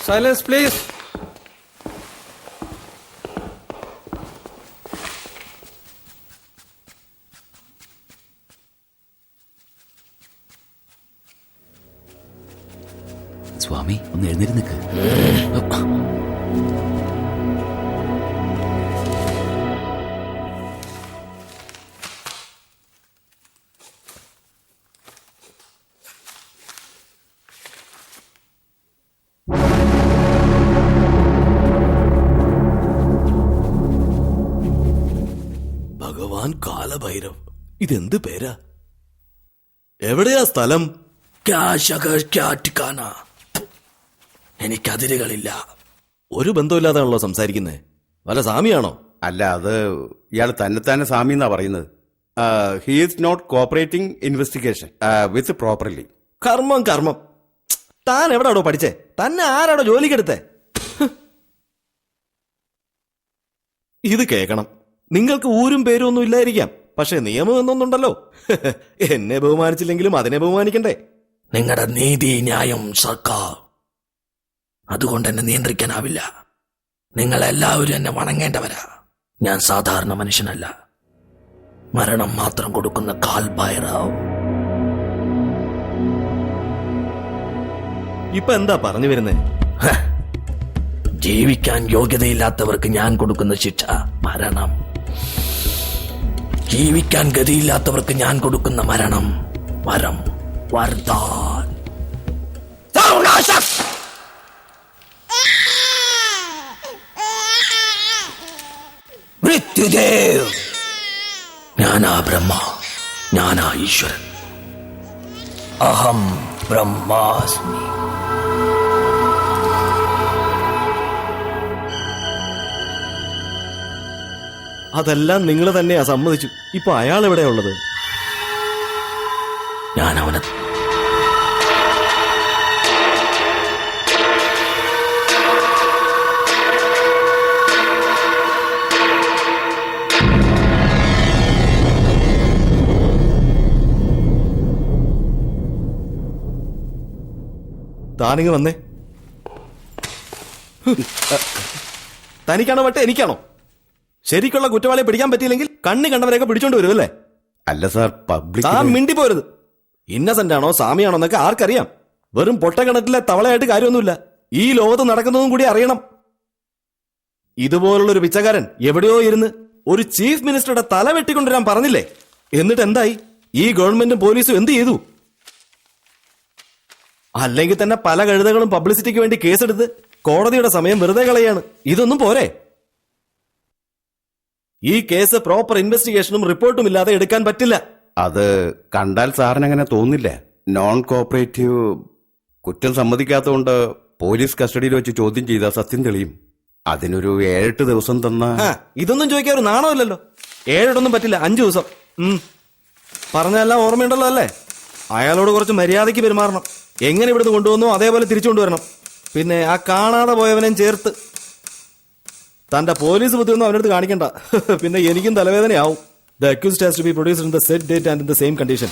Silence, please. സ്വാമി ഒന്ന് എഴുന്നേറ്റ് നിൽക്ക്. ഭഗവാൻ കാലഭൈരവ്, ഇതെന്ത് പേരാ? എവിടെയാ സ്ഥലം? എനിക്കതിരുകളില്ല. ഒരു ബന്ധമില്ലാതാണല്ലോ സംസാരിക്കുന്നേ. വല്ല സാമിയാണോ? അല്ല, അത് ഇയാൾ തന്നെ സാമി എന്നാ പറയുന്നത്. He is not cooperating investigation with properly. കർമ്മം കർമ്മം. താൻ എവിടാടോ പഠിച്ചേ? തന്നെ ആരാടോ ജോലിക്കെടുത്തേ? ഇത് കേക്കണം. നിങ്ങൾക്ക് ഊരും പേരും ഒന്നും ഇല്ലായിരിക്കാം, പക്ഷെ നിയമം എന്നൊന്നുണ്ടല്ലോ. എന്നെ ബഹുമാനിച്ചില്ലെങ്കിലും അതിനെ ബഹുമാനിക്കണ്ടേ? നിങ്ങളുടെ നീതി ന്യായം സർക്കാർ, അതുകൊണ്ട് എന്നെ നിയന്ത്രിക്കാനാവില്ല. നിങ്ങളെല്ലാവരും എന്നെ വണങ്ങേണ്ടവരാ. ഞാൻ സാധാരണ മനുഷ്യനല്ല, മരണം മാത്രം കൊടുക്കുന്ന കാൽ ഭൈരവ്. ഇപ്പൊ എന്താ പറഞ്ഞു വരുന്നേ? ജീവിക്കാൻ യോഗ്യതയില്ലാത്തവർക്ക് ഞാൻ കൊടുക്കുന്ന ശിക്ഷ മരണം. ജീവിക്കാൻ ഗതിയില്ലാത്തവർക്ക് ഞാൻ കൊടുക്കുന്ന മരണം വരം, വരദാൻ. മൃത്യുദേവ്, ഞാനാ ബ്രഹ്മ, ഞാനാ ഈശ്വരൻ. അഹം ബ്രഹ്മാസ്മി. അതെല്ലാം നിങ്ങൾ തന്നെയാ സമ്മതിച്ചു. ഇപ്പൊ അയാൾ എവിടെയാ ഉള്ളത്? ഞാൻ അവനെ താനിങ്ങ് വന്നേ. തനിക്കാണോ വട്ടെ എനിക്കാണോ? ശരിക്കുള്ള കുറ്റവാളിയെ പിടിക്കാൻ പറ്റിയില്ലെങ്കിൽ കണ്ണി കണ്ടവരെയൊക്കെ പിടിച്ചോണ്ട് വരും അല്ലേ? അല്ല സാർ, പബ്ലിക് താൻ മിണ്ടി പോരുത്. ഇന്നസെന്റ് ആണോ സാമിയാണോ എന്നൊക്കെ ആർക്കറിയാം. വെറും പൊട്ടക്കിണറ്റിലെ തവളയായിട്ട് കാര്യമൊന്നുമില്ല. ഈ ലോകത്ത് നടക്കുന്നതും കൂടി അറിയണം. ഇതുപോലുള്ളൊരു പിച്ചക്കാരൻ എവിടെയോ ഇരുന്ന് ഒരു ചീഫ് മിനിസ്റ്ററുടെ തല വെട്ടിക്കൊണ്ടുവരാൻ പറഞ്ഞില്ലേ? എന്നിട്ട് എന്തായി? ഈ ഗവൺമെന്റും പോലീസും എന്ത് ചെയ്തു? അല്ലെങ്കിൽ തന്നെ പല കഴുതകളും പബ്ലിസിറ്റിക്ക് വേണ്ടി കേസെടുത്ത് കോടതിയുടെ സമയം വെറുതെ കളയാണ്. ഇതൊന്നും പോരെ? ഈ കേസ് പ്രോപ്പർ ഇൻവെസ്റ്റിഗേഷനും റിപ്പോർട്ടും ഇല്ലാതെ എടുക്കാൻ പറ്റില്ല. അത് കണ്ടാൽ സാറിന് അങ്ങനെ തോന്നില്ല. നോൺ കോപ്പറേറ്റീവ് കുറ്റം സമ്മതിക്കാത്തതുകൊണ്ട് പോലീസ് കസ്റ്റഡിയിൽ വെച്ച് ചോദ്യം ചെയ്താൽ സത്യം തെളിയും. അതിനൊരു 7-8 ദിവസം തന്ന. ഇതൊന്നും ചോദിക്കാൻ ഒരു നാണമില്ലല്ലോ. 7 പറ്റില്ല, 5 ദിവസം. പറഞ്ഞെല്ലാം ഓർമ്മയുണ്ടല്ലോ അല്ലേ? അയാളോട് കുറച്ച് മര്യാദയ്ക്ക് പെരുമാറണം. എങ്ങനെ ഇവിടുന്ന് കൊണ്ടുവന്നോ അതേപോലെ തിരിച്ചു കൊണ്ടുവരണം. പിന്നെ ആ കാണാതെ പോയവനെയും ചേർത്ത്. തന്റെ പോലീസ് ബുദ്ധിയൊന്നും അവനടുത്ത് കാണിക്കണ്ട. പിന്നെ എനിക്കും തലവേദനയാവും. The accused has to be produced in the said date and in the same condition.